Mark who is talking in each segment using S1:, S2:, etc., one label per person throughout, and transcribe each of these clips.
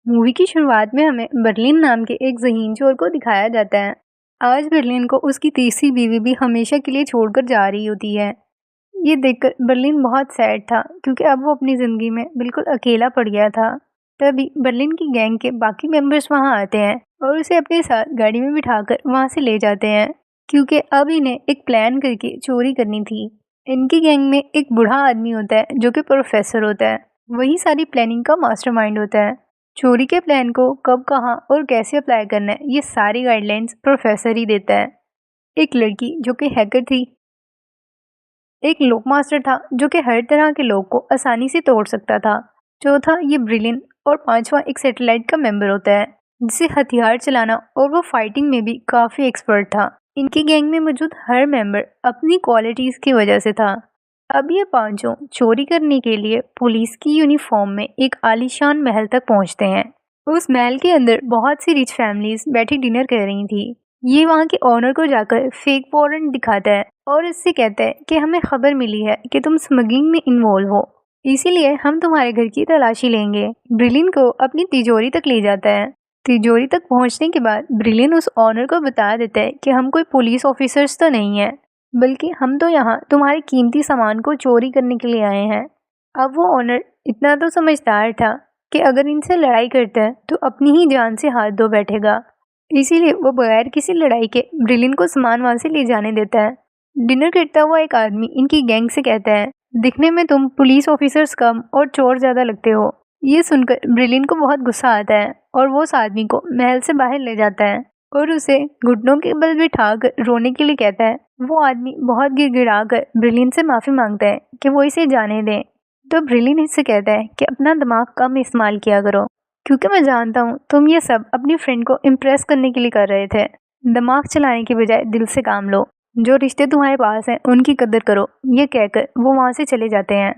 S1: Movie की शुरुआत में हमें बर्लिन नाम के एक ज़हीन चोर को दिखाया जाता है। आज बर्लिन को उसकी तीसरी बीवी भी हमेशा के लिए छोड़कर जा रही होती है। ये देखकर बर्लिन बहुत सैड था क्योंकि अब वो अपनी ज़िंदगी में बिल्कुल अकेला पड़ गया था। तभी बर्लिन की गैंग के बाकी मेंबर्स वहाँ आते हैं और उसे अपने साथ गाड़ी में बिठाकर वहाँ से ले जाते हैं क्योंकि अब इन्हें एक प्लान करके चोरी करनी थी। इनकी गैंग में एक बूढ़ा आदमी होता है जो कि प्रोफेसर होता है। वही सारी प्लानिंग का मास्टरमाइंड होता है। चोरी के प्लान को कब, कहाँ और कैसे अप्लाई करना है, ये सारी गाइडलाइंस प्रोफेसर ही देता है। एक लड़की जो कि हैकर थी, एक लोक मास्टर था जो कि हर तरह के लोक को आसानी से तोड़ सकता था, चौथा ये ब्रिलियन और पांचवा एक सैटेलाइट का मेंबर होता है जिसे हथियार चलाना और वो फाइटिंग में भी काफी एक्सपर्ट था। इनकी गैंग में मौजूद हर मेंबर अपनी क्वालिटीज की वजह से था। अब ये पांचों चोरी करने के लिए पुलिस की यूनिफॉर्म में एक आलीशान महल तक पहुंचते हैं। उस महल के अंदर बहुत सी रिच फैमिलीज बैठी डिनर कर रही थी। ये वहाँ के ओनर को जाकर फेक वारंट दिखाता है और इससे कहता है कि हमें खबर मिली है कि तुम स्मगलिंग में इन्वॉल्व हो, इसीलिए हम तुम्हारे घर की तलाशी लेंगे। ब्रिलियन को अपनी तिजोरी तक ले जाता है। तिजोरी तक पहुंचने के बाद ब्रिलियन उस ओनर को बता देता है कि हम कोई पुलिस ऑफिसर्स तो नहीं है, बल्कि हम तो यहाँ तुम्हारे कीमती सामान को चोरी करने के लिए आए हैं। अब वो ओनर इतना तो समझदार था कि अगर इनसे लड़ाई करता है तो अपनी ही जान से हाथ धो बैठेगा, इसीलिए वो बगैर किसी लड़ाई के ब्रिलियन को सामान वहां से ले जाने देता है। डिनर करता हुआ एक आदमी इनकी गैंग से कहता है, दिखने में तुम पुलिस ऑफिसर्स कम और चोर ज्यादा लगते हो। ये सुनकर ब्रिलियन को बहुत गुस्सा आता है और वो उस आदमी को महल से बाहर ले जाता है और उसे घुटनों के बल बिठाकर रोने के लिए कहता है। वो आदमी बहुत गिड़गिड़ा कर ब्रिलियन से माफी मांगता है कि वो इसे जाने दें। तो ब्रिलियन इससे कहता है कि अपना दिमाग कम इस्तेमाल किया करो, क्योंकि मैं जानता हूँ तुम ये सब अपनी फ्रेंड को इम्प्रेस करने के लिए कर रहे थे। दिमाग चलाने के बजाय दिल से काम लो, जो रिश्ते तुम्हारे पास हैं उनकी कदर करो। ये कहकर वो वहाँ से चले जाते हैं।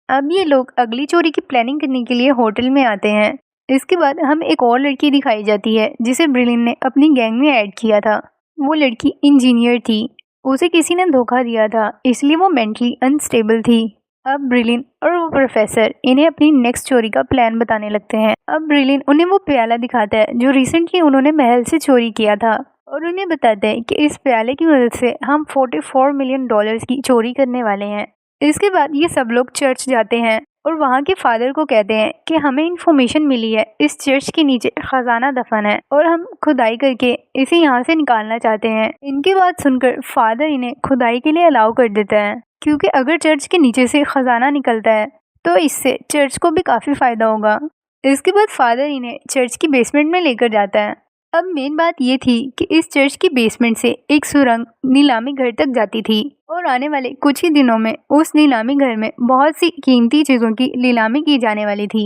S1: अब ये लोग अगली चोरी की प्लानिंग करने के लिए होटल में आते हैं। इसके बाद हम एक और लड़की दिखाई जाती है जिसे ब्रिलियन ने अपनी गैंग में ऐड किया था। वो लड़की इंजीनियर थी। उसे किसी ने धोखा दिया था, इसलिए वो मेंटली अनस्टेबल थी। अब ब्रिलियन और वो प्रोफेसर इन्हें अपनी नेक्स्ट चोरी का प्लान बताने लगते हैं। अब ब्रिलियन उन्हें वो प्याला दिखाता है जो रिसेंटली उन्होंने महल से चोरी किया था और उन्हें बताता है कि इस प्याले की मदद से हम $44 मिलियन की चोरी करने वाले हैं। इसके बाद ये सब लोग चर्च जाते हैं और वहाँ के फादर को कहते हैं कि हमें इन्फॉर्मेशन मिली है इस चर्च के नीचे खजाना दफन है और हम खुदाई करके इसे यहाँ से निकालना चाहते हैं। इनकी बात सुनकर फादर इन्हें खुदाई के लिए अलाउ कर देता है, क्योंकि अगर चर्च के नीचे से खजाना निकलता है तो इससे चर्च को भी काफी फायदा होगा। इसके बाद फादर इन्हें चर्च की बेसमेंट में लेकर जाता है। अब मेन बात ये थी कि इस चर्च की बेसमेंट से एक सुरंग नीलामी घर तक जाती थी और आने वाले कुछ ही दिनों में उस नीलामी घर में बहुत सी कीमती चीजों की नीलामी की जाने वाली थी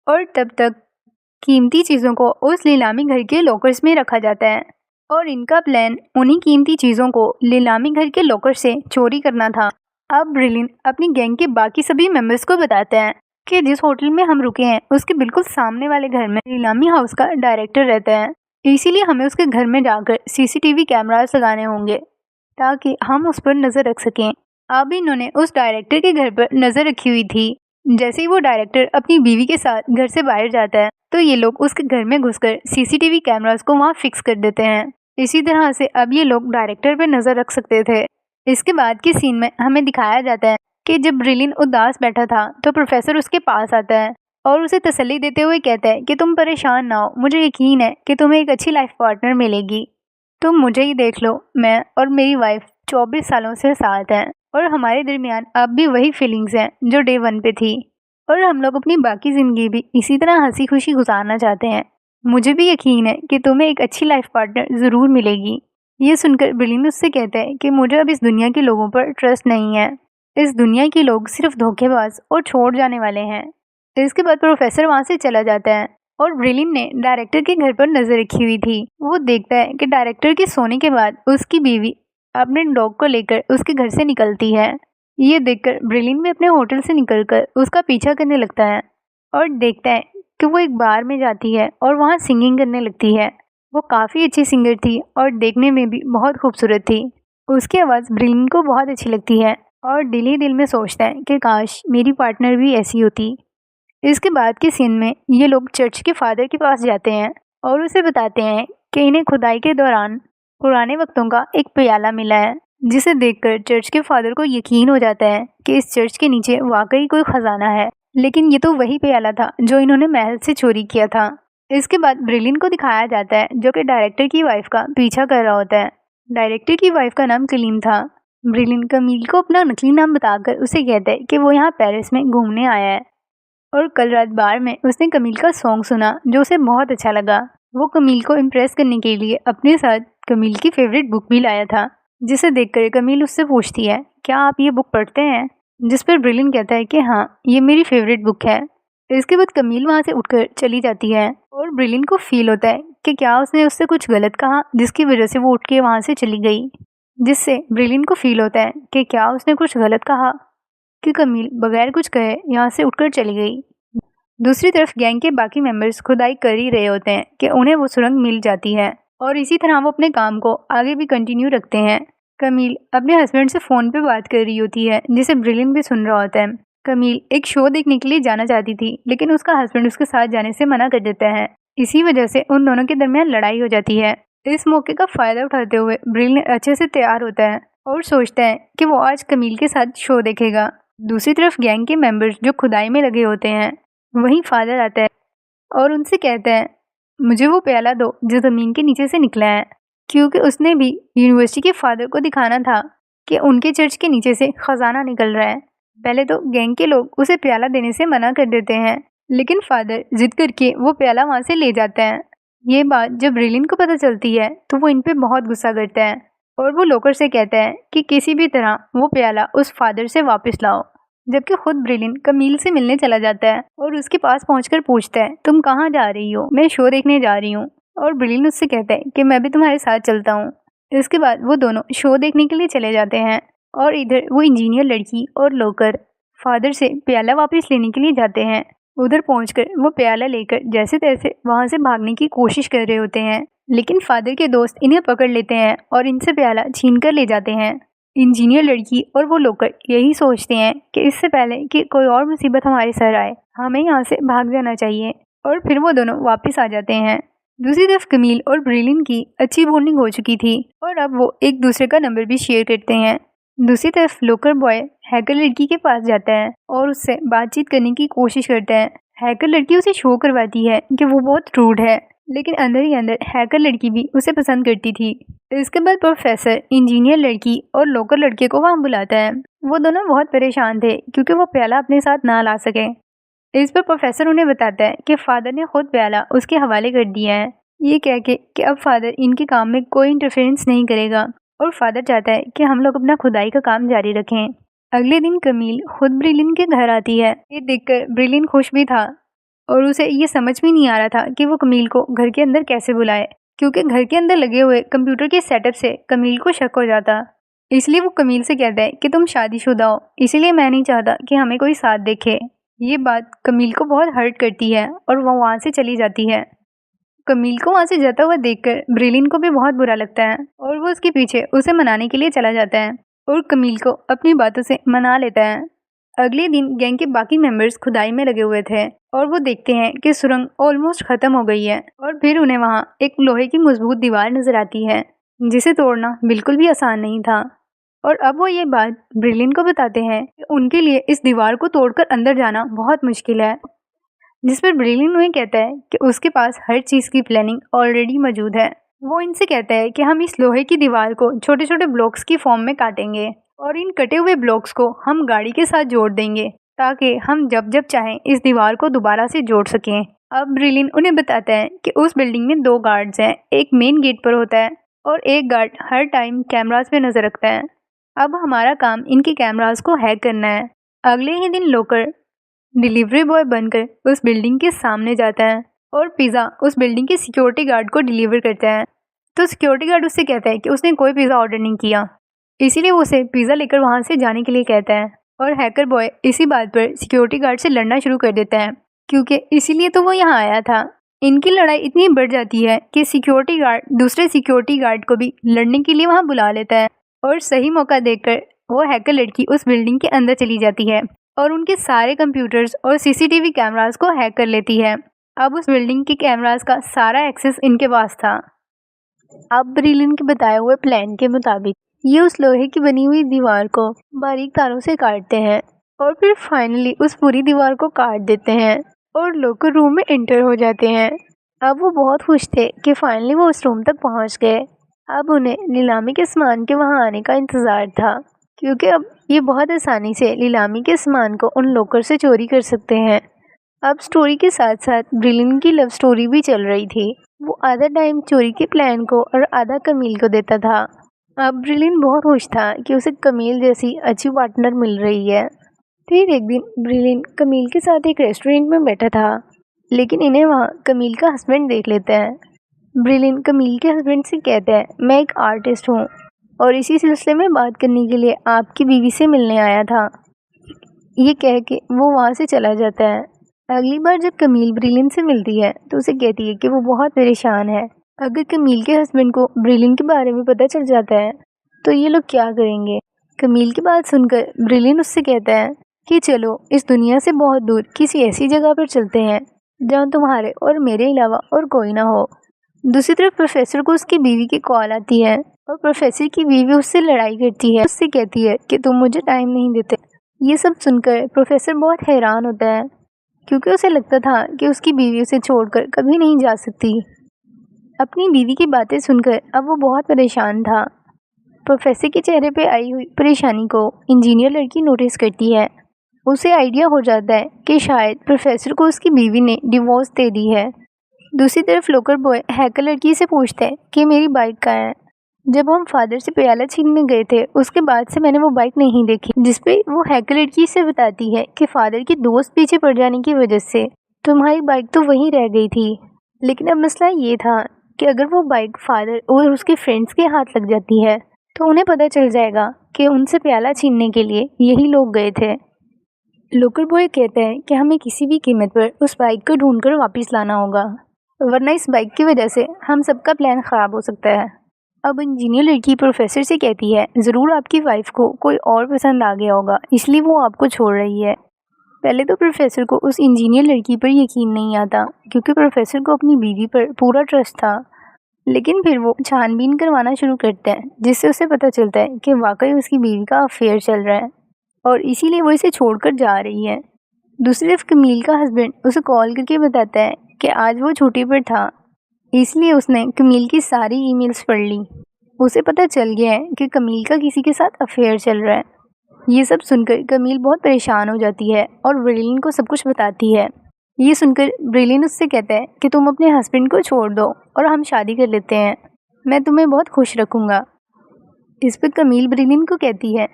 S1: और तब तक कीमती चीजों को उस नीलामी घर के लॉकर्स में रखा जाता है और इनका प्लान उन्हीं कीमती चीजों को नीलामी घर के लॉकर से चोरी करना था। अब ब्रिलियन अपनी गैंग के बाकी सभी मेंबर्स को बताते हैं कि जिस होटल में हम रुके हैं उसके बिल्कुल सामने वाले घर में नीलामी हाउस का डायरेक्टर रहता है, इसीलिए हमें उसके घर में जाकर सीसीटीवी कैमरास लगाने होंगे ताकि हम उस पर नजर रख सकें। अब इन्होंने उस डायरेक्टर के घर पर नजर रखी हुई थी। जैसे ही वो डायरेक्टर अपनी बीवी के साथ घर से बाहर जाता है तो ये लोग उसके घर में घुसकर सीसीटीवी कैमरास को वहाँ फिक्स कर देते हैं। इसी तरह से अब ये लोग डायरेक्टर पर नजर रख सकते थे। इसके बाद के सीन में हमें दिखाया जाता है कि जब ब्रिलियन उदास बैठा था तो प्रोफेसर उसके पास आता है और उसे तसल्ली देते हुए कहता है कि तुम परेशान ना हो, मुझे यकीन है कि तुम्हें एक अच्छी लाइफ पार्टनर मिलेगी। तुम मुझे ही देख लो, मैं और मेरी वाइफ 24 सालों से साथ हैं और हमारे दरमियान अब भी वही फीलिंग्स हैं जो डे 1 पे थी और हम लोग अपनी बाकी ज़िंदगी भी इसी तरह हंसी खुशी गुजारना चाहते हैं। मुझे भी यकीन है कि तुम्हें एक अच्छी लाइफ पार्टनर ज़रूर मिलेगी। ये सुनकर ब्रिलियन उससे कहता है कि मुझे अब इस दुनिया के लोगों पर ट्रस्ट नहीं है। इस दुनिया के लोग सिर्फ धोखेबाज और छोड़ जाने वाले हैं। इसके बाद प्रोफेसर वहाँ से चला जाता है और ब्रिलियन ने डायरेक्टर के घर पर नजर रखी हुई थी। वो देखता है कि डायरेक्टर के सोने के बाद उसकी बीवी अपने डॉग को लेकर उसके घर से निकलती है। ये देखकर ब्रिलियन भी अपने होटल से निकलकर उसका पीछा करने लगता है और देखता है कि वो एक बार में जाती है और वहाँ सिंगिंग करने लगती है। वो काफ़ी अच्छी सिंगर थी और देखने में भी बहुत खूबसूरत थी। उसकी आवाज़ ब्रिलियन को बहुत अच्छी लगती है और दिल ही दिल में सोचता है कि काश मेरी पार्टनर भी ऐसी होती। इसके बाद के सीन में ये लोग चर्च के फादर के पास जाते हैं और उसे बताते हैं कि इन्हें खुदाई के दौरान पुराने वक्तों का एक प्याला मिला है, जिसे देखकर चर्च के फादर को यकीन हो जाता है कि इस चर्च के नीचे वाकई कोई खजाना है। लेकिन ये तो वही प्याला था जो इन्होंने महल से चोरी किया था। इसके बाद ब्रिलिन को दिखाया जाता है जो कि डायरेक्टर की वाइफ का पीछा कर रहा होता है। डायरेक्टर की वाइफ का नाम कलीम था। ब्रिलिन कमील को अपना नकली नाम बताकर उसे कहता है कि वो यहाँ पेरिस में घूमने आया है और कल रात बार में उसने कमील का सॉन्ग सुना जो उसे बहुत अच्छा लगा। वो कमील को इम्प्रेस करने के लिए अपने साथ कमील की फेवरेट बुक भी लाया था, जिसे देखकर कमील उससे पूछती है, क्या आप ये बुक पढ़ते हैं? जिस पर ब्रिलिन कहता है कि हाँ, ये मेरी फेवरेट बुक है। इसके बाद कमील वहाँ से उठकर चली जाती है और ब्रिलिन को फील होता है कि क्या उसने उससे कुछ गलत कहा जिसकी वजह से वो उठ के वहाँ से चली गई, जिससे ब्रिलिन को फील होता है कि क्या उसने कुछ गलत कहा कि कमील बगैर कुछ कहे यहाँ से उठकर चली गई। दूसरी तरफ गैंग के बाकी मेंबर्स खुदाई कर ही रहे होते हैं कि उन्हें वो सुरंग मिल जाती है और इसी तरह वो अपने काम को आगे भी कंटिन्यू रखते हैं। कमील अपने हस्बैंड से फ़ोन पे बात कर रही होती है, जिसे ब्रिलिन भी सुन रहा होता है। कमील एक शो देखने के लिए जाना चाहती थी, लेकिन उसका हस्बैंड उसके साथ जाने से मना कर देता है। इसी वजह से उन दोनों के दरमियान लड़ाई हो जाती है। इस मौके का फ़ायदा उठाते हुए ब्रिलिन अच्छे से तैयार होता है और सोचता है कि वो आज कमील के साथ शो देखेगा। दूसरी तरफ गैंग के मेंबर्स जो खुदाई में लगे होते हैं, वहीं फादर आता है और उनसे कहता है, मुझे वो प्याला दो जो ज़मीन के नीचे से निकला है, क्योंकि उसने भी यूनिवर्सिटी के फादर को दिखाना था कि उनके चर्च के नीचे से खजाना निकल रहा है। पहले तो गैंग के लोग उसे प्याला देने से मना कर देते हैं, लेकिन फादर जिद करके वो प्याला वहाँ से ले जाता है। ये बात जब ब्रिलिन को पता चलती है तो वो इन पे बहुत गुस्सा करता है और वो लोकर से कहता है कि किसी भी तरह वो प्याला उस फादर से वापस लाओ। जबकि खुद ब्रिलिन कमील से मिलने चला जाता है और उसके पास पहुंचकर पूछता है, तुम कहाँ जा रही हो? मैं शो देखने जा रही हूँ। और ब्रिलिन उससे कहता है कि मैं भी तुम्हारे साथ चलता हूँ। इसके बाद वो दोनों शो देखने के लिए चले जाते हैं और इधर वो इंजीनियर लड़की और लोकर फादर से प्याला वापस लेने के लिए जाते हैं। उधर पहुंचकर वो प्याला लेकर जैसे तैसे वहाँ से भागने की कोशिश कर रहे होते हैं, लेकिन फादर के दोस्त इन्हें पकड़ लेते हैं और इनसे प्याला छीन कर ले जाते हैं। इंजीनियर लड़की और वो लोकर यही सोचते हैं कि इससे पहले कि कोई और मुसीबत हमारे सर आए, हमें यहाँ से भाग जाना चाहिए, और फिर वो दोनों वापस आ जाते हैं। दूसरी तरफ कमील और ब्रिलिन की अच्छी बॉन्डिंग हो चुकी थी और अब वो एक दूसरे का नंबर भी शेयर करते हैं। दूसरी तरफ लोकर बॉय हैकर लड़की के पास जाता है और उससे बातचीत करने की कोशिश करता है। हैकर लड़की उसे शो करवाती है कि वो बहुत रूड है, लेकिन अंदर ही अंदर हैकर लड़की भी उसे पसंद करती थी। इसके बाद प्रोफेसर इंजीनियर लड़की और लोकर लड़के को वहाँ बुलाता है। वो दोनों बहुत परेशान थे क्योंकि वो प्याला अपने साथ ना ला सके। इस पर प्रोफेसर उन्हें बताता है कि फादर ने खुद प्याला उसके हवाले कर दिया है, ये कह के कि अब फादर इनके काम में कोई इंटरफेरेंस नहीं करेगा और फादर चाहता है कि हम लोग अपना खुदाई का काम जारी रखें। अगले दिन कमील खुद ब्रिलिन के घर आती है। ये देखकर ब्रिलिन खुश भी था और उसे ये समझ भी नहीं आ रहा था कि वो कमील को घर के अंदर कैसे बुलाए, क्योंकि घर के अंदर लगे हुए कंप्यूटर के सेटअप से कमील को शक हो जाता। इसलिए वो कमील से कहता है कि तुम शादीशुदा हो, इसलिए मैं नहीं चाहता कि हमें कोई साथ देखे। ये बात कमील को बहुत हर्ट करती है और वो वहाँ से चली जाती है। कमील को वहाँ से जाता हुआ देखकर ब्रिलिन को भी बहुत बुरा लगता है और वो उसके पीछे उसे मनाने के लिए चला जाता है और कमील को अपनी बातों से मना लेता है। अगले दिन गैंग के बाकी मेंबर्स खुदाई में लगे हुए थे और वो देखते हैं कि सुरंग ऑलमोस्ट ख़त्म हो गई है और फिर उन्हें वहाँ एक लोहे की मजबूत दीवार नज़र आती है, जिसे तोड़ना बिल्कुल भी आसान नहीं था। और अब वो ये बात ब्रिलिन को बताते हैं कि उनके लिए इस दीवार को तोड़कर अंदर जाना बहुत मुश्किल है, जिस पर ब्रिलिन उन्हें कहता है कि उसके पास हर चीज़ की प्लानिंग ऑलरेडी मौजूद है। वो इनसे कहता है कि हम इस लोहे की दीवार को छोटे छोटे ब्लॉक्स की फॉर्म में काटेंगे और इन कटे हुए ब्लॉक्स को हम गाड़ी के साथ जोड़ देंगे ताकि हम जब जब चाहें इस दीवार को दोबारा से जोड़ सकें। अब ब्रिलिन उन्हें बताता है कि उस बिल्डिंग में 2 गार्ड्स हैं, एक मेन गेट पर होता है और एक गार्ड हर टाइम कैमरास पे नज़र रखता है। अब हमारा काम इनके कैमरास को हैक करना है। अगले ही दिन लोकर डिलीवरी बॉय बनकर उस बिल्डिंग के सामने जाता है और पिज़्ज़ा उस बिल्डिंग के सिक्योरिटी गार्ड को डिलीवर करता है। तो सिक्योरिटी गार्ड उससे कहता है कि उसने कोई पिज़्ज़ा ऑर्डर नहीं किया, इसीलिए वो उसे पिज़्ज़ा लेकर वहाँ से जाने के लिए कहता है। और हैकर बॉय इसी बात पर सिक्योरिटी गार्ड से लड़ना शुरू कर देता है, क्योंकि इसीलिए तो वो यहाँ आया था। इनकी लड़ाई इतनी बढ़ जाती है कि सिक्योरिटी गार्ड दूसरे सिक्योरिटी गार्ड को भी लड़ने के लिए वहाँ बुला लेता है और सही मौका देखकर वो हैकर लड़की उस बिल्डिंग के अंदर चली जाती है और उनके सारे कंप्यूटर्स और सीसीटीवी कैमरास को हैक कर लेती है। अब उस बिल्डिंग के कैमरास का सारा एक्सेस इनके पास था। अब ब्रिलियन के बताए हुए प्लान के मुताबिक ये उस लोहे की बनी हुई दीवार को बारीक तारों से काटते हैं और फिर फाइनली उस पूरी दीवार को काट देते हैं और लॉकर रूम में एंटर हो जाते हैं। अब वो बहुत खुश थे कि फाइनली वो उस रूम तक पहुंच गए। अब उन्हें नीलामी के सामान के वहां आने का इंतज़ार था, क्योंकि अब ये बहुत आसानी से नीलामी के सामान को उन लॉकर से चोरी कर सकते हैं। अब स्टोरी के साथ साथ ब्रिलियन की लव स्टोरी भी चल रही थी। वो आधा टाइम चोरी के प्लान को और आधा कमील को देता था। अब ब्रिलियन बहुत खुश था कि उसे कमील जैसी अच्छी पार्टनर मिल रही है। फिर एक दिन ब्रिलियन कमील के साथ एक रेस्टोरेंट में बैठा था, लेकिन इन्हें वहाँ कमील का हस्बैंड देख लेता है। ब्रिलियन कमील के हस्बैंड से कहता है, मैं एक आर्टिस्ट हूँ और इसी सिलसिले में बात करने के लिए आपकी बीवी से मिलने आया था। ये कह के वो वहाँ से चला जाता है। अगली बार जब कमील ब्रिलियन से मिलती है तो उसे कहती है कि वो बहुत परेशान है। अगर कमील के हस्बैंड को ब्रिलियन के बारे में पता चल जाता है तो ये लोग क्या करेंगे। कमील की बात सुनकर ब्रिलियन उससे कहता है कि चलो इस दुनिया से बहुत दूर किसी ऐसी जगह पर चलते हैं जहाँ तुम्हारे और मेरे अलावा और कोई ना हो। दूसरी तरफ प्रोफेसर को उसकी बीवी की कॉल आती है और प्रोफेसर की बीवी उससे लड़ाई करती है। उससे कहती है कि तुम मुझे टाइम नहीं देते। ये सब सुनकर प्रोफेसर बहुत हैरान होता है, क्योंकि उसे लगता था कि उसकी बीवी उसे छोड़कर कभी नहीं जा सकती। अपनी बीवी की बातें सुनकर अब वो बहुत परेशान था। प्रोफेसर के चेहरे पे आई हुई परेशानी को इंजीनियर लड़की नोटिस करती है। उसे आइडिया हो जाता है कि शायद प्रोफेसर को उसकी बीवी ने डिवोर्स दे दी है। दूसरी तरफ लोकर बॉय हैकर लड़की से पूछता है कि मेरी बाइक कहाँ है। जब हम फादर से प्याला छीनने गए थे उसके बाद से मैंने वो बाइक नहीं देखी, जिसपे वो हैकर लड़की से बताती है कि फादर की दोस्त पीछे पड़ जाने की वजह से तुम्हारी बाइक तो वहीं रह गई थी। लेकिन अब मसला ये था कि अगर वो बाइक फादर और उसके फ्रेंड्स के हाथ लग जाती है तो उन्हें पता चल जाएगा कि उनसे प्याला छीनने के लिए यही लोग गए थे। लोकर बॉय कहते हैं कि हमें किसी भी कीमत पर उस बाइक को ढूंढकर वापस लाना होगा, वरना इस बाइक की वजह से हम सबका प्लान ख़राब हो सकता है। अब इंजीनियर लड़की प्रोफेसर से कहती है, ज़रूर आपकी वाइफ को कोई और पसंद आ गया होगा, इसलिए वो आपको छोड़ रही है। पहले तो प्रोफेसर को उस इंजीनियर लड़की पर यकीन नहीं आता, क्योंकि प्रोफेसर को अपनी बीवी पर पूरा ट्रस्ट था। लेकिन फिर वो छानबीन करवाना शुरू करते हैं, जिससे उसे पता चलता है कि वाकई उसकी बीवी का अफेयर चल रहा है और इसीलिए वो इसे छोड़कर जा रही है। दूसरी तरफ कमील का हस्बैंड उसे कॉल करके बताता है कि आज वो छुट्टी पर था, इसलिए उसने कमील की सारी ईमेल्स पढ़ ली। उसे पता चल गया है कि कमील का किसी के साथ अफेयर चल रहा है। ये सब सुनकर कमील बहुत परेशान हो जाती है और ब्रिलियन को सब कुछ बताती है। ये सुनकर ब्रिलियन उससे कहता है कि तुम अपने हस्बैंड को छोड़ दो और हम शादी कर लेते हैं, मैं तुम्हें बहुत खुश रखूँगा। इस पर कमील ब्रिलियन को कहती है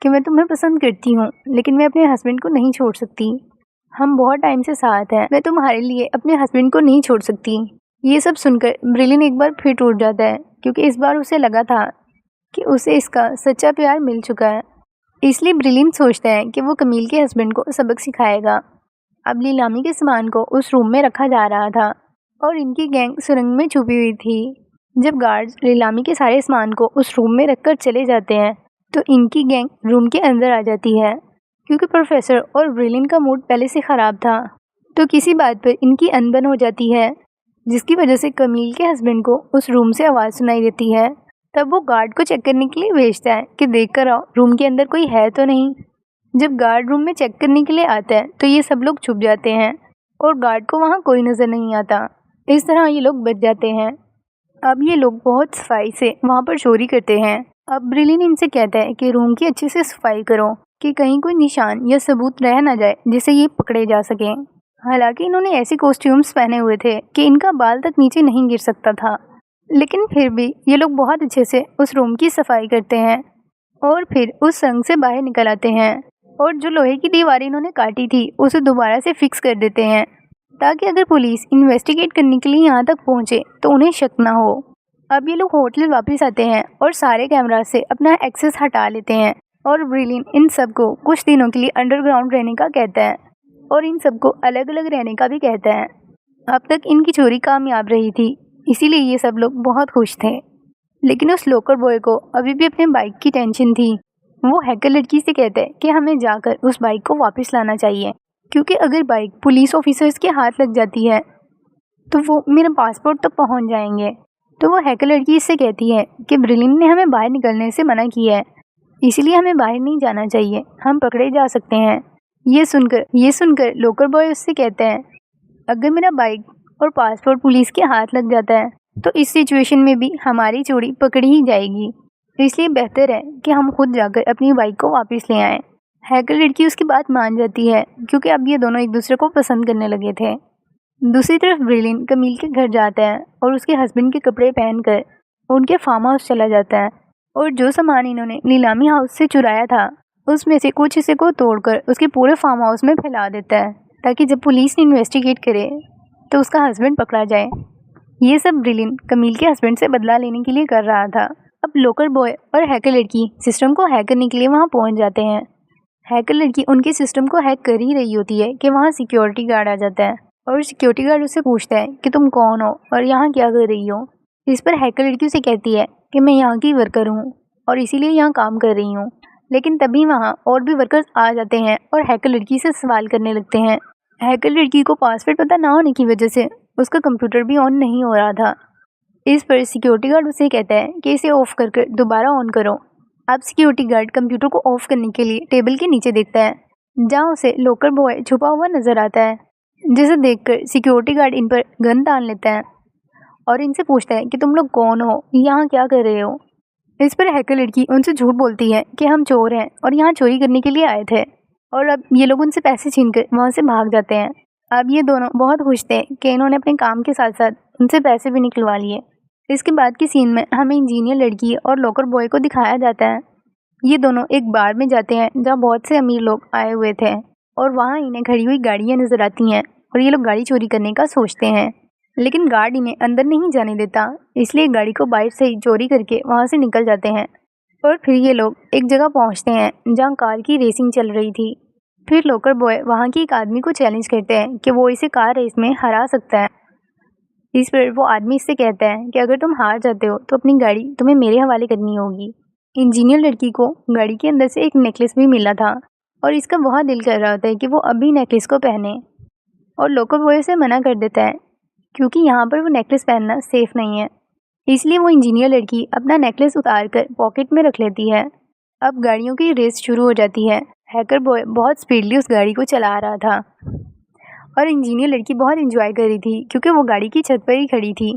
S1: कि मैं तुम्हें पसंद करती हूँ, लेकिन मैं अपने हस्बैंड को नहीं छोड़ सकती। हम बहुत टाइम से साथ हैं, मैं तुम्हारे लिए अपने हस्बैंड को नहीं छोड़ सकती। ये सब सुनकर ब्रिलियन एक बार फिर टूट जाता है, क्योंकि इस बार उसे लगा था कि उसे इसका सच्चा प्यार मिल चुका है। इसलिए ब्रिलियन सोचता है कि वो कमील के हस्बैंड को सबक सिखाएगा। अब नीलामी के सामान को उस रूम में रखा जा रहा था और इनकी गैंग सुरंग में छुपी हुई थी। जब गार्ड्स नीलामी के सारे सामान को उस रूम में रखकर चले जाते हैं तो इनकी गैंग रूम के अंदर आ जाती है। क्योंकि प्रोफेसर और ब्रिलियन का मूड पहले से ख़राब था, तो किसी बात पर इनकी अनबन हो जाती है, जिसकी वजह से कमील के हस्बैंड को उस रूम से आवाज़ सुनाई देती है। तब वो गार्ड को चेक करने के लिए भेजता है कि देख कर आओ रूम के अंदर कोई है तो नहीं। जब गार्ड रूम में चेक करने के लिए आता है तो ये सब लोग छुप जाते हैं और गार्ड को वहाँ कोई नज़र नहीं आता। इस तरह ये लोग बच जाते हैं। अब ये लोग बहुत सफाई से वहाँ पर चोरी करते हैं। अब ब्रिलियन इनसे कहता है कि रूम की अच्छे से सफाई करो कि कहीं कोई निशान या सबूत रह ना जाए जिससे ये पकड़े जा सकें। हालांकि इन्होंने ऐसे कॉस्ट्यूम्स पहने हुए थे कि इनका बाल तक नीचे नहीं गिर सकता था, लेकिन फिर भी ये लोग बहुत अच्छे से उस रूम की सफाई करते हैं और फिर उस संग से बाहर निकल आते हैं और जो लोहे की दीवारें इन्होंने काटी थी उसे दोबारा से फिक्स कर देते हैं, ताकि अगर पुलिस इन्वेस्टिगेट करने के लिए यहाँ तक पहुँचे तो उन्हें शक ना हो। अब ये लोग होटल वापस आते हैं और सारे कैमरा से अपना एक्सेस हटा लेते हैं और ब्रिलियन इन सबको कुछ दिनों के लिए अंडरग्राउंड रहने का कहता है और इन सबको अलग अलग रहने का भी कहता है। अब तक इनकी चोरी कामयाब रही थी, इसीलिए ये सब लोग बहुत खुश थे। लेकिन उस लोकर बॉय को अभी भी अपने बाइक की टेंशन थी। वो हैकर लड़की से कहता है कि हमें जाकर उस बाइक को वापस लाना चाहिए, क्योंकि अगर बाइक पुलिस ऑफिसर्स के हाथ लग जाती है तो वो मेरे पासपोर्ट तक पहुंच जाएंगे। तो वो हैकर लड़की इससे कहती है कि ब्रिलिन ने हमें बाहर निकलने से मना किया है, इसलिए हमें बाहर नहीं जाना चाहिए, हम पकड़े जा सकते हैं। ये सुनकर लोकर बॉय उससे कहता है, अगर मेरा बाइक और पासपोर्ट पुलिस के हाथ लग जाता है तो इस सिचुएशन में भी हमारी चोरी पकड़ी ही जाएगी, इसलिए बेहतर है कि हम खुद जाकर अपनी बाइक को वापस ले आएं। हैकर लड़की उसकी बात मान जाती है, क्योंकि अब ये दोनों एक दूसरे को पसंद करने लगे थे। दूसरी तरफ ब्रिलिन कमील के घर जाता है और उसके हस्बैंड के कपड़े पहनकर उनके फार्म हाउस चला जाता है, और जो सामान इन्होंने नीलामी हाउस से चुराया था उसमें से कुछ हिस्से को तोड़कर उसके पूरे फार्म हाउस में फैला देता है, ताकि जब पुलिस इन्वेस्टिगेट करे तो उसका हस्बैंड पकड़ा जाए। ये सब ब्रिलिन कमील के हस्बैंड से बदला लेने के लिए कर रहा था। अब लोकर बॉय और हैकर लड़की सिस्टम को हैक करने के लिए वहाँ पहुँच जाते हैं। हैकर लड़की उनके सिस्टम को हैक कर ही रही होती है कि वहाँ सिक्योरिटी गार्ड आ जाता है, और सिक्योरिटी गार्ड उससे पूछता है कि तुम कौन हो और यहाँ क्या कर रही हो। इस पर हैकर लड़की उसे कहती है कि मैं यहाँ की वर्कर हूँ और इसीलिए यहाँ काम कर रही हूँ। लेकिन तभी वहाँ और भी वर्कर्स आ जाते हैं और हैकर लड़की से सवाल करने लगते हैं। हैकर लड़की को पासवर्ड पता ना होने की वजह से उसका कंप्यूटर भी ऑन नहीं हो रहा था। इस पर सिक्योरिटी गार्ड उसे कहता है कि इसे ऑफ करके दोबारा ऑन करो। अब सिक्योरिटी गार्ड कंप्यूटर को ऑफ करने के लिए टेबल के नीचे देखता है, जहाँ उसे लोकर बॉय छुपा हुआ नजर आता है, जिसे देखकर सिक्योरिटी गार्ड इन पर गन तान लेता है और इनसे पूछता है कि तुम लोग कौन हो, यहाँ क्या कर रहे हो। इस पर हैकर लड़की उनसे झूठ बोलती है कि हम चोर हैं और यहाँ चोरी करने के लिए आए थे, और अब ये लोग उनसे पैसे छीनकर वहाँ से भाग जाते हैं। अब ये दोनों बहुत खुश थे कि इन्होंने अपने काम के साथ साथ उनसे पैसे भी निकलवा लिए। इसके बाद की सीन में हमें इंजीनियर लड़की और लोकर बॉय को दिखाया जाता है। ये दोनों एक बार में जाते हैं जहाँ बहुत से अमीर लोग आए हुए थे, और वहाँ इन्हें खड़ी हुई गाड़ियाँ नजर आती हैं और ये लोग गाड़ी चोरी करने का सोचते हैं, लेकिन गार्ड इन्हें अंदर नहीं जाने देता, इसलिए गाड़ी को बाहर से ही चोरी करके वहाँ से निकल जाते हैं। और फिर ये लोग एक जगह पहुँचते हैं जहाँ कार की रेसिंग चल रही थी। फिर लोकर बॉय वहाँ के एक आदमी को चैलेंज करते हैं कि वो इसे कार रेस में हरा सकता है। इस पर वो आदमी इससे कहता है कि अगर तुम हार जाते हो तो अपनी गाड़ी तुम्हें मेरे हवाले करनी होगी। इंजीनियर लड़की को गाड़ी के अंदर से एक नेकलेस भी मिला था, और इसका बहुत दिल कर रहा होता है कि वो अभी नेकलेस को पहने, और लोकर बॉय से मना कर देता है क्योंकि यहाँ पर वो नेकलेस पहनना सेफ नहीं है। इसलिए वो इंजीनियर लड़की अपना नेकलेस उतार कर पॉकेट में रख लेती है। अब गाड़ियों की रेस शुरू हो जाती है। हैकर बॉय बहुत स्पीडली उस गाड़ी को चला रहा था, और इंजीनियर लड़की बहुत एंजॉय कर रही थी क्योंकि वो गाड़ी की छत पर ही खड़ी थी।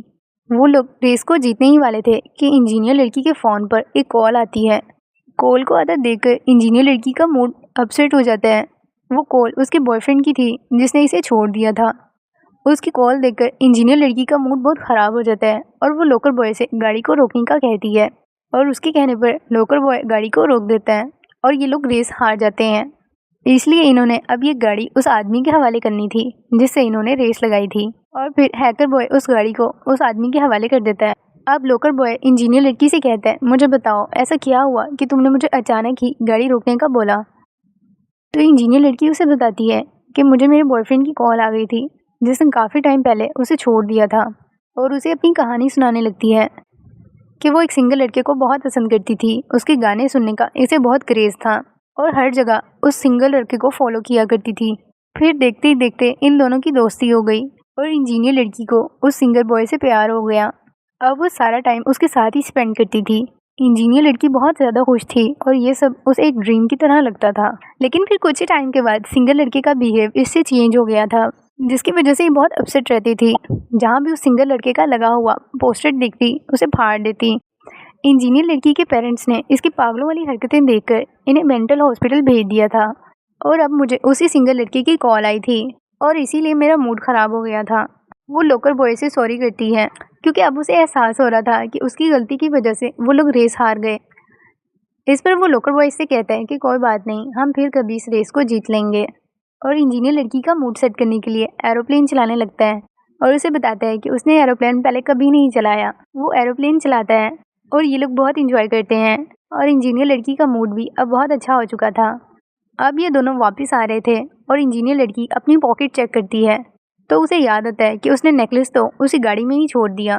S1: वो लोग रेस को जीतने ही वाले थे कि इंजीनियर लड़की के फ़ोन पर एक कॉल आती है। कॉल को आधा देखकर इंजीनियर लड़की का मूड अपसेट हो जाता है। वो कॉल उसके बॉयफ्रेंड की थी जिसने इसे छोड़ दिया था। उसकी कॉल देखकर इंजीनियर लड़की का मूड बहुत ख़राब हो जाता है, और वो लोकर बॉय से गाड़ी को रोकने का कहती है, और उसके कहने पर लोकर बॉय गाड़ी को रोक देता है और ये लोग रेस हार जाते हैं। इसलिए इन्होंने अब ये गाड़ी उस आदमी के हवाले करनी थी जिससे इन्होंने रेस लगाई थी, और फिर हैकर बॉय उस गाड़ी को उस आदमी के हवाले कर देता है। अब लोकर बॉय इंजीनियर लड़की से कहता है, मुझे बताओ ऐसा क्या हुआ कि तुमने मुझे अचानक ही गाड़ी रोकने का बोला। तो इंजीनियर लड़की उसे बताती है कि मुझे मेरे बॉयफ्रेंड की कॉल आ गई थी जिसने काफ़ी टाइम पहले उसे छोड़ दिया था, और उसे अपनी कहानी सुनाने लगती है कि वो एक सिंगल लड़के को बहुत पसंद करती थी। उसके गाने सुनने का इसे बहुत क्रेज़ था और हर जगह उस सिंगल लड़के को फॉलो किया करती थी। फिर देखते ही देखते इन दोनों की दोस्ती हो गई और इंजीनियर लड़की को उस सिंगल बॉय से प्यार हो गया। अब वो सारा टाइम उसके साथ ही स्पेंड करती थी। इंजीनियर लड़की बहुत ज़्यादा खुश थी और ये सब उसे एक ड्रीम की तरह लगता था। लेकिन फिर कुछ ही टाइम के बाद सिंगल लड़के का बिहेव इससे चेंज हो गया था, जिसकी वजह से ये बहुत अपसेट रहती थी। जहाँ भी उस सिंगल लड़के का लगा हुआ पोस्टर देखती उसे फाड़ देती। इंजीनियर लड़की के पेरेंट्स ने इसकी पागलों वाली हरकतें देखकर इन्हें मेंटल हॉस्पिटल भेज दिया था, और अब मुझे उसी सिंगल लड़के की कॉल आई थी और इसीलिए मेरा मूड ख़राब हो गया था। वो लोकर बॉय से सॉरी करती है क्योंकि अब उसे एहसास हो रहा था कि उसकी गलती की वजह से वो लोग रेस हार गए। इस पर वो लोकर बॉय से कहता है कि कोई बात नहीं, हम फिर कभी इस रेस को जीत लेंगे, और इंजीनियर लड़की का मूड सेट करने के लिए एरोप्लेन चलाने लगता है और उसे बताता है कि उसने एरोप्लेन पहले कभी नहीं चलाया। वो एरोप्लेन चलाता है और ये लोग बहुत इंजॉय करते हैं, और इंजीनियर लड़की का मूड भी अब बहुत अच्छा हो चुका था। अब ये दोनों वापस आ रहे थे और इंजीनियर लड़की अपनी पॉकेट चेक करती है तो उसे याद आता है कि उसने नेकलेस तो उसी गाड़ी में ही छोड़ दिया।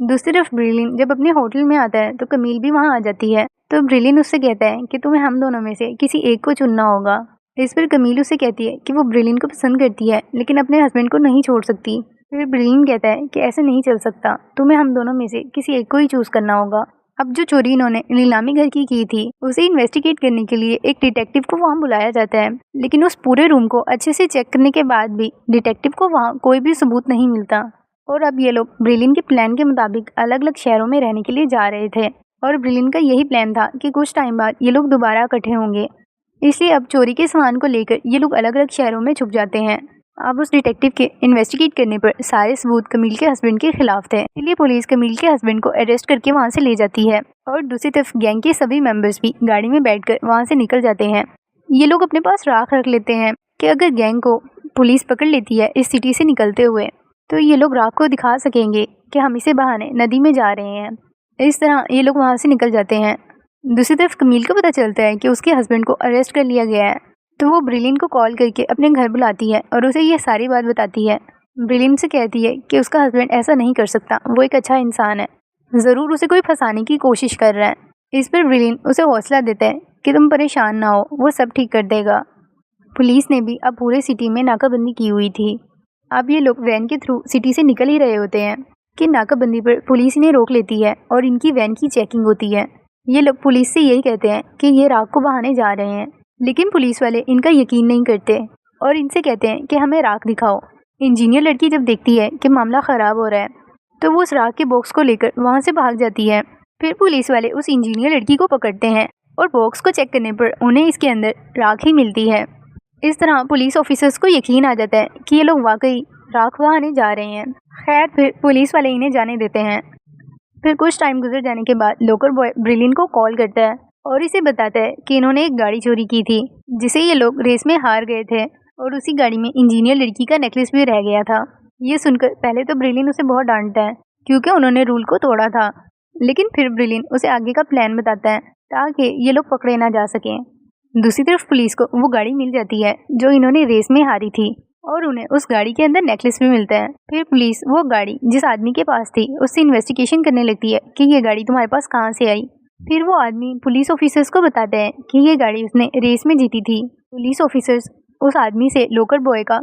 S1: दूसरी तरफ ब्रिलिन जब अपने होटल में आता है तो कमील भी वहाँ आ जाती है तो ब्रिलिन उससे कहता है कि तुम्हें हम दोनों में से किसी एक को चुनना होगा। इस पर कमील उससे कहती है कि वो ब्रिलिन को पसंद करती है लेकिन अपने हस्बैंड को नहीं छोड़ सकती। फिर ब्रिलिन कहता है कि ऐसे नहीं चल सकता, तुम्हें हम दोनों में से किसी एक को ही चूज करना होगा। अब जो चोरी इन्होंने नीलामी घर की थी उसे इन्वेस्टिगेट करने के लिए एक डिटेक्टिव को वहाँ बुलाया जाता है, लेकिन उस पूरे रूम को अच्छे से चेक करने के बाद भी डिटेक्टिव को वहाँ कोई भी सबूत नहीं मिलता। और अब ये लोग ब्रिलिन के प्लान के मुताबिक अलग अलग शहरों में रहने के लिए जा रहे थे और ब्रिलिन का यही प्लान था कि कुछ टाइम बाद ये लोग दोबारा इकट्ठे होंगे। इसलिए अब चोरी के सामान को लेकर ये लोग अलग अलग शहरों में छुप जाते हैं। अब उस डिटेक्टिव के इन्वेस्टिगेट करने पर सारे सबूत कमील के हस्बैंड के खिलाफ थे, इसलिए पुलिस कमील के हस्बैंड को अरेस्ट करके वहां से ले जाती है और दूसरी तरफ गैंग के सभी मेंबर्स भी गाड़ी में बैठकर वहां से निकल जाते हैं। ये लोग अपने पास राख रख लेते हैं कि अगर गैंग को पुलिस पकड़ लेती है इस सिटी से निकलते हुए तो ये लोग राख को दिखा सकेंगे कि हम इसे बहाने नदी में जा रहे हैं। इस तरह ये लोग वहाँ से निकल जाते हैं। दूसरी तरफ कमील को पता चलता है कि उसके हस्बैंड को अरेस्ट कर लिया गया है, तो वो ब्रिलिन को कॉल करके अपने घर बुलाती है और उसे ये सारी बात बताती है। ब्रिलिन से कहती है कि उसका हस्बैंड ऐसा नहीं कर सकता, वो एक अच्छा इंसान है, ज़रूर उसे कोई फंसाने की कोशिश कर रहा है। इस पर ब्रिलिन उसे हौसला देता है कि तुम परेशान ना हो, वो सब ठीक कर देगा। पुलिस ने भी अब पूरे सिटी में नाकाबंदी की हुई थी। अब ये लोग वैन के थ्रू सिटी से निकल ही रहे होते हैं कि नाकाबंदी पर पुलिस इन्हें रोक लेती है और इनकी वैन की चेकिंग होती है। ये लोग पुलिस से यही कहते हैं कि ये राख को बहाने जा रहे हैं, लेकिन पुलिस वाले इनका यकीन नहीं करते और इनसे कहते हैं कि हमें राख दिखाओ। इंजीनियर लड़की जब देखती है कि मामला ख़राब हो रहा है तो वो उस राख के बॉक्स को लेकर वहाँ से भाग जाती है। फिर पुलिस वाले उस इंजीनियर लड़की को पकड़ते हैं और बॉक्स को चेक करने पर उन्हें इसके अंदर राख ही मिलती है। इस तरह पुलिस ऑफिसर्स को यकीन आ जाता है कि ये लोग वाकई राख बहाने जा रहे हैं। खैर फिर पुलिस वाले इन्हें जाने देते हैं। फिर कुछ टाइम गुजर जाने के बाद लोकल बॉय ब्रिलिन को कॉल करता है और इसे बताता है कि इन्होंने एक गाड़ी चोरी की थी जिसे ये लोग रेस में हार गए थे और उसी गाड़ी में इंजीनियर लड़की का नेकलेस भी रह गया था। ये सुनकर पहले तो ब्रिलिन उसे बहुत डांटता है क्योंकि उन्होंने रूल को तोड़ा था, लेकिन फिर ब्रिलिन उसे आगे का प्लान बताता है ताकि ये लोग पकड़े ना जा सकें। दूसरी तरफ पुलिस को वो गाड़ी मिल जाती है जो इन्होंने रेस में हारी थी और उन्हें उस गाड़ी के अंदर नेकलेस भी मिलता है। फिर पुलिस वो गाड़ी जिस आदमी के पास थी उससे इन्वेस्टिगेशन करने लगती है कि ये गाड़ी तुम्हारे पास कहाँ से आई। फिर वो आदमी पुलिस ऑफिसर्स को बताते हैं कि ये गाड़ी उसने रेस में जीती थी। पुलिस ऑफिसर्स उस आदमी से लोकल बॉय का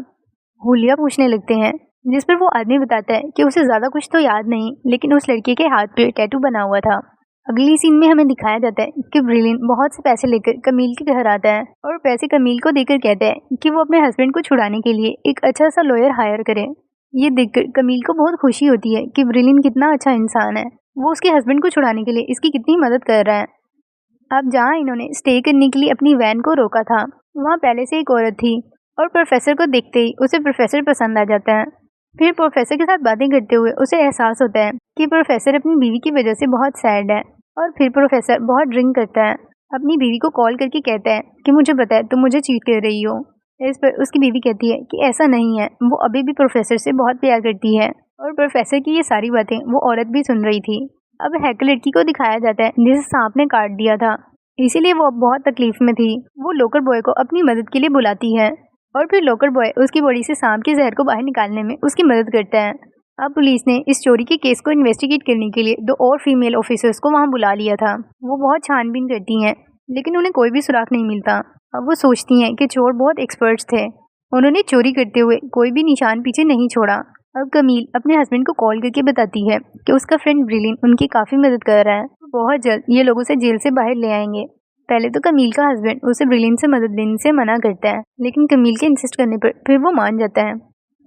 S1: हुलिया पूछने लगते हैं, जिस पर वो आदमी बताता है कि उसे ज़्यादा कुछ तो याद नहीं, लेकिन उस लड़के के हाथ पे टैटू बना हुआ था। अगली सीन में हमें दिखाया जाता है कि ब्रिलिन बहुत से पैसे लेकर कमील के घर आता है और पैसे कमील को देकर कहता है कि वो अपने हस्बैंड को छुड़ाने के लिए एक अच्छा सा लॉयर हायर करे। ये देखकर कमील को बहुत खुशी होती है कि ब्रिलिन कितना अच्छा इंसान है, वो उसके हस्बैंड को छुड़ाने के लिए इसकी कितनी मदद कर रहा है। अब जहाँ इन्होंने स्टे करने के लिए अपनी वैन को रोका था वहाँ पहले से एक औरत थी और प्रोफेसर को देखते ही उसे प्रोफेसर पसंद आ जाता है। फिर प्रोफेसर के साथ बातें करते हुए उसे एहसास होता है कि प्रोफेसर अपनी बीवी की वजह से बहुत सैड है और फिर प्रोफेसर बहुत ड्रिंक करता है। अपनी बीवी को कॉल करके कहता है कि मुझे पता है तुम मुझे चीट कर रही हो। इस पर उसकी बीवी कहती है कि ऐसा नहीं है, वो अभी भी प्रोफेसर से बहुत प्यार करती है और प्रोफेसर की ये सारी बातें वो औरत भी सुन रही थी। अब हैकर लड़की को दिखाया जाता है जिसे सांप ने काट दिया था, इसीलिए वो अब बहुत तकलीफ में थी। वो लोकल बॉय को अपनी मदद के लिए बुलाती है और फिर लोकल बॉय उसकी बॉडी से सांप के जहर को बाहर निकालने में उसकी मदद करता है। अब पुलिस ने इस चोरी के केस को इन्वेस्टिगेट करने के लिए 2 और फीमेल ऑफिसर्स को वहां बुला लिया था। वो बहुत छानबीन करती हैं, लेकिन उन्हें कोई भी सुराग नहीं मिलता। अब वो सोचती हैं कि चोर बहुत एक्सपर्ट्स थे, उन्होंने चोरी करते हुए कोई भी निशान पीछे नहीं छोड़ा। अब कमील अपने हस्बैंड को कॉल करके बताती है कि उसका फ्रेंड ब्रिलिन उनकी काफ़ी मदद कर रहा है, बहुत जल्द ये लोग उसे जेल से बाहर ले आएंगे। पहले तो कमील का हस्बैंड उसे ब्रिलिन से मदद लेने से मना करता है, लेकिन कमील के इंसिस्ट करने पर फिर वो मान जाता है।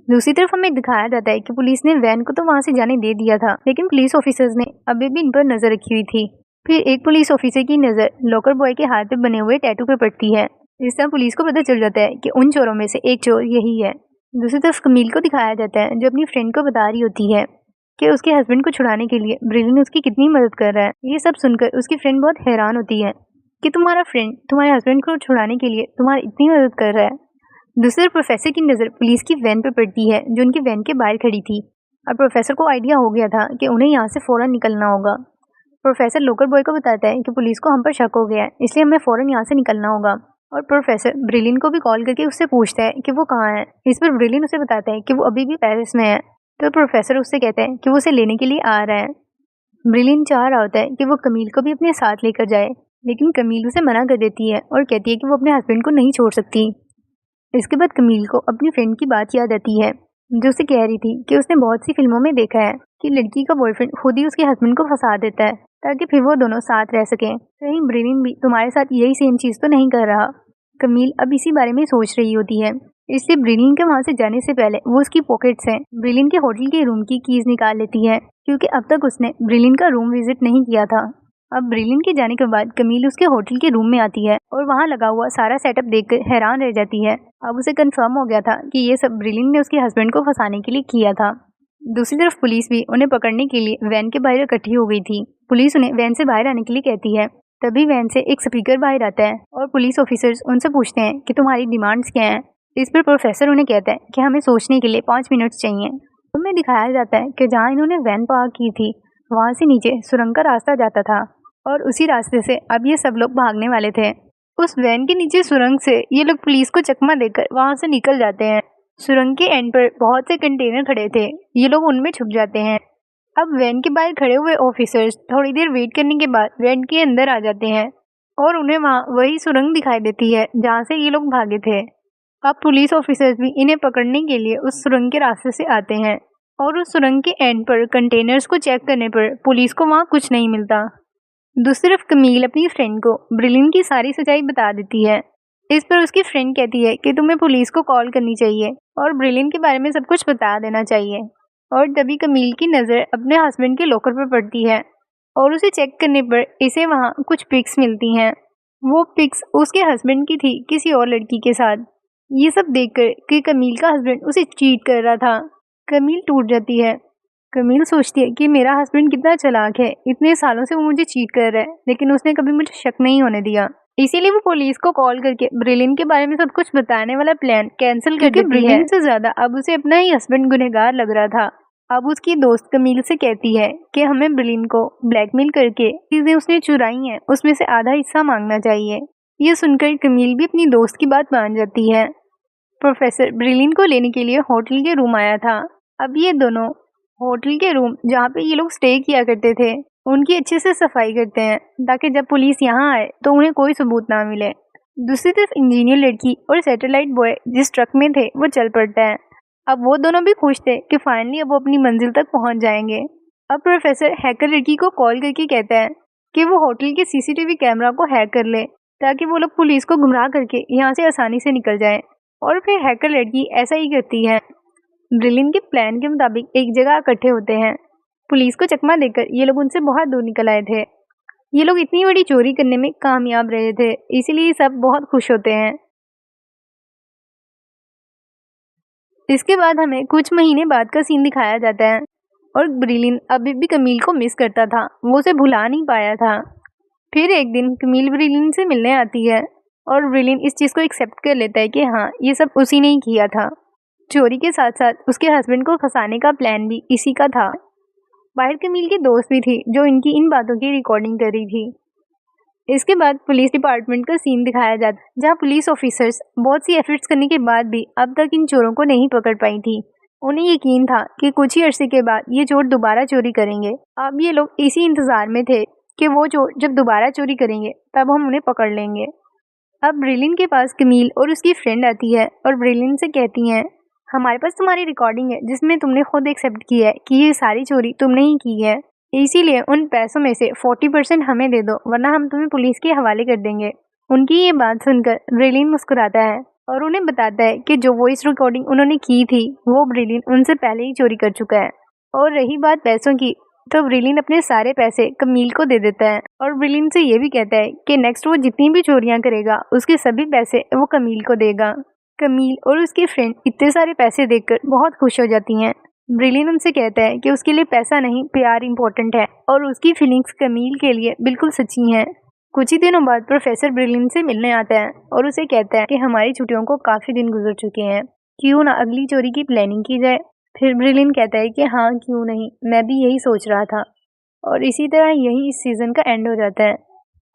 S1: दूसरी तरफ हमें दिखाया जाता है कि पुलिस ने वैन को तो वहां से जाने दे दिया था, लेकिन पुलिस ऑफिसर्स ने अभी भी इन पर नजर रखी हुई थी। फिर एक पुलिस ऑफिसर की नजर लोकल बॉय के हाथ पे बने हुए टैटू पे पड़ती है। इस तरह पुलिस को पता चल जाता है कि उन चोरों में से एक चोर यही है। दूसरी तरफ कमील को दिखाया जाता है जो अपनी फ्रेंड को बता रही होती है कि उसके हस्बैंड को छुड़ाने के लिए ब्रिलिन उसकी कितनी मदद कर रहा है। ये सब सुनकर उसकी फ्रेंड बहुत हैरान होती है कि तुम्हारा फ्रेंड तुम्हारे हस्बैंड को छुड़ाने के लिए तुम्हारी इतनी मदद कर रहा है। दूसरे प्रोफेसर की नज़र पुलिस की वैन पर पड़ती है जो उनकी वैन के बाहर खड़ी थी और प्रोफेसर को आइडिया हो गया था कि उन्हें यहाँ से फ़ौरन निकलना होगा। प्रोफेसर लोकल बॉय को बताता है कि पुलिस को हम पर शक हो गया है, इसलिए हमें फ़ौरन यहाँ से निकलना होगा। और प्रोफेसर ब्रिलिन को भी कॉल करके उससे पूछता है कि वो कहाँ है। इस पर ब्रिलिन उसे बताता है कि वो अभी भी पेरिस में है, तो प्रोफेसर उससे कहते हैं कि वो उसे लेने के लिए आ रहा है। ब्रिलिन चाह रहा होता है कि वो कमील को भी अपने साथ लेकर जाए, लेकिन कमील उसे मना कर देती है और कहती है कि वो अपने हस्बैंड को नहीं छोड़ सकती। इसके बाद कमील को अपनी फ्रेंड की बात याद आती है, जो उसे कह रही थी कि उसने बहुत सी फिल्मों में देखा है कि लड़की का बॉयफ्रेंड खुद ही उसके हस्बैंड को फंसा देता है ताकि फिर वो दोनों साथ रह सकें। कहीं ब्रिलिन भी तुम्हारे साथ यही सेम चीज तो नहीं कर रहा। कमील अब इसी बारे में सोच रही होती है, इसलिए ब्रिलिन के वहां से जाने से पहले वो उसकी पॉकेट से ब्रिलिन के होटल के रूम की कीज निकाल लेती है, क्योंकि अब तक उसने ब्रिलिन का रूम विजिट नहीं किया था। अब ब्रिलिन के जाने के बाद कमील उसके होटल के रूम में आती है और वहाँ लगा हुआ सारा सेटअप देखकर हैरान रह जाती है। अब उसे कंफर्म हो गया था कि ये सब ब्रिलिन ने उसके हस्बैंड को फंसाने के लिए किया था। दूसरी तरफ पुलिस भी उन्हें पकड़ने के लिए वैन के बाहर इकट्ठी हो गई थी। पुलिस उन्हें वैन से बाहर आने के लिए कहती है। तभी वैन से एक स्पीकर बाहर आता है और पुलिस ऑफिसर्स उनसे पूछते हैं कि तुम्हारी डिमांड्स क्या हैं। इस पर प्रोफेसर उन्हें कहता है कि हमें सोचने के लिए 5 मिनट चाहिए। उनमें दिखाया जाता है कि जहाँ इन्होंने वैन पार्क की थी वहाँ से नीचे सुरंग का रास्ता जाता था और उसी रास्ते से अब ये सब लोग भागने वाले थे। उस वैन के नीचे सुरंग से ये लोग पुलिस को चकमा देकर वहाँ से निकल जाते हैं। सुरंग के एंड पर बहुत से कंटेनर खड़े थे, ये लोग उनमें छुप जाते हैं। अब वैन के बाहर खड़े हुए ऑफिसर्स थोड़ी देर वेट करने के बाद वैन के अंदर आ जाते हैं और उन्हें वहाँ वही सुरंग दिखाई देती है जहाँ से ये लोग भागे थे। अब पुलिस ऑफिसर्स भी इन्हें पकड़ने के लिए उस सुरंग के रास्ते से आते हैं और उस सुरंग के एंड पर कंटेनर्स को चेक करने पर पुलिस को वहाँ कुछ नहीं मिलता। दूसरी तरफ कमील अपनी फ्रेंड को ब्रिलिन की सारी सच्चाई बता देती है। इस पर उसकी फ्रेंड कहती है कि तुम्हें पुलिस को कॉल करनी चाहिए और ब्रिलिन के बारे में सब कुछ बता देना चाहिए। और तभी कमील की नज़र अपने हस्बैंड के लॉकर पर पड़ती है और उसे चेक करने पर इसे वहाँ कुछ पिक्स मिलती हैं। वो पिक्स उसके हस्बैंड की थी किसी और लड़की के साथ। ये सब देखकर कि कमील का हस्बैंड उसे चीट कर रहा था, कमील टूट जाती है। कमील सोचती है कि मेरा हस्बैंड कितना चालाक है, इतने सालों से वो मुझे चीट कर रहा है लेकिन उसने कभी मुझे शक नहीं होने दिया। इसीलिए वो पुलिस को कॉल करके ब्रिलिन के बारे में सब कुछ बताने वाला प्लान कैंसिल कर देती है। ब्रिलिन से ज्यादा अब उसे अपना ही हस्बैंड गुनहगार लग रहा था। अब उसकी दोस्त कमील से कहती है कि हमें ब्रिलिन को ब्लैकमेल करके चीजें उसने चुराई हैं उसमें से आधा हिस्सा मांगना चाहिए। ये सुनकर कमील भी अपनी दोस्त की बात मान जाती है। प्रोफेसर ब्रिलिन को लेने के लिए होटल के रूम आया था। अब ये दोनों होटल के रूम जहाँ पे ये लोग स्टे किया करते थे उनकी अच्छे से सफाई करते हैं ताकि जब पुलिस यहाँ आए तो उन्हें कोई सबूत ना मिले। दूसरी तरफ इंजीनियर लड़की और सैटेलाइट बॉय जिस ट्रक में थे वो चल पड़ता है। अब वो दोनों भी खुश थे कि फाइनली अब वो अपनी मंजिल तक पहुंच जाएंगे। अब प्रोफेसर हैकर लड़की को कॉल करके कहता है कि वो होटल के सीसीटीवी कैमरा को हैक कर ले ताकि वो लोग पुलिस को गुमराह करके यहाँ से आसानी से निकल जाएं। और फिर हैकर लड़की ऐसा ही करती है। ब्रिलिन के प्लान के मुताबिक एक जगह इकट्ठे होते हैं। पुलिस को चकमा देकर ये लोग उनसे बहुत दूर निकल आए थे। ये लोग इतनी बड़ी चोरी करने में कामयाब रहे थे, इसीलिए सब बहुत खुश होते हैं। इसके बाद हमें कुछ महीने बाद का सीन दिखाया जाता है और ब्रिलिन अभी भी कमील को मिस करता था, वो उसे भुला नहीं पाया था। फिर एक दिन कमील ब्रिलिन से मिलने आती है और ब्रिलिन इस चीज़ को एक्सेप्ट कर लेता है कि हाँ ये सब उसी ने ही किया था। चोरी के साथ साथ उसके हस्बैंड को फंसाने का प्लान भी इसी का था। बाहर कमील की दोस्त भी थी जो इनकी इन बातों की रिकॉर्डिंग कर रही थी। इसके बाद पुलिस डिपार्टमेंट का सीन दिखाया जाता है जहाँ पुलिस ऑफिसर्स बहुत सी एफर्ट्स करने के बाद भी अब तक इन चोरों को नहीं पकड़ पाई थी। उन्हें यकीन था कि कुछ ही अरसे के बाद ये चोर दोबारा चोरी करेंगे। अब ये लोग इसी इंतजार में थे कि वो चोर जब दोबारा चोरी करेंगे तब हम उन्हें पकड़ लेंगे। अब ब्रिलिन के पास कमील और उसकी फ्रेंड आती है और ब्रिलिन से कहती हैं हमारे पास तुम्हारी रिकॉर्डिंग है जिसमें तुमने खुद एक्सेप्ट किया है कि ये सारी चोरी तुमने ही की है, इसीलिए उन पैसों में से 40% हमें दे दो वरना हम तुम्हें पुलिस के हवाले कर देंगे। उनकी ये बात सुनकर ब्रिलिन मुस्कुराता है और उन्हें बताता है कि जो वॉइस रिकॉर्डिंग उन्होंने की थी वो ब्रिलिन उनसे पहले ही चोरी कर चुका है। और रही बात पैसों की तो ब्रिलिन अपने सारे पैसे कमील को दे देता है और ब्रिलिन से ये भी कहता है कि नेक्स्ट वो जितनी भी चोरियां करेगा उसके सभी पैसे वो कमील को देगा। कमील और उसकी फ्रेंड इतने सारे पैसे देखकर बहुत खुश हो जाती हैं। ब्रिलिन उनसे कहता है कि उसके लिए पैसा नहीं प्यार इम्पोर्टेंट है और उसकी फीलिंग्स कमील के लिए बिल्कुल सच्ची हैं। कुछ ही दिनों बाद प्रोफेसर ब्रिलिन से मिलने आता है और उसे कहता है कि हमारी छुट्टियों को काफ़ी दिन गुजर चुके हैं, क्यों ना अगली चोरी की प्लानिंग की जाए। फिर ब्रिलिन कहता है कि हाँ क्यों नहीं, मैं भी यही सोच रहा था। और इसी तरह यही इस सीज़न का एंड हो जाता है।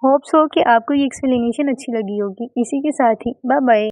S1: होप्स हो कि आपको ये एक्सप्लेनेशन अच्छी लगी होगी। इसी के साथ ही बाय बाय।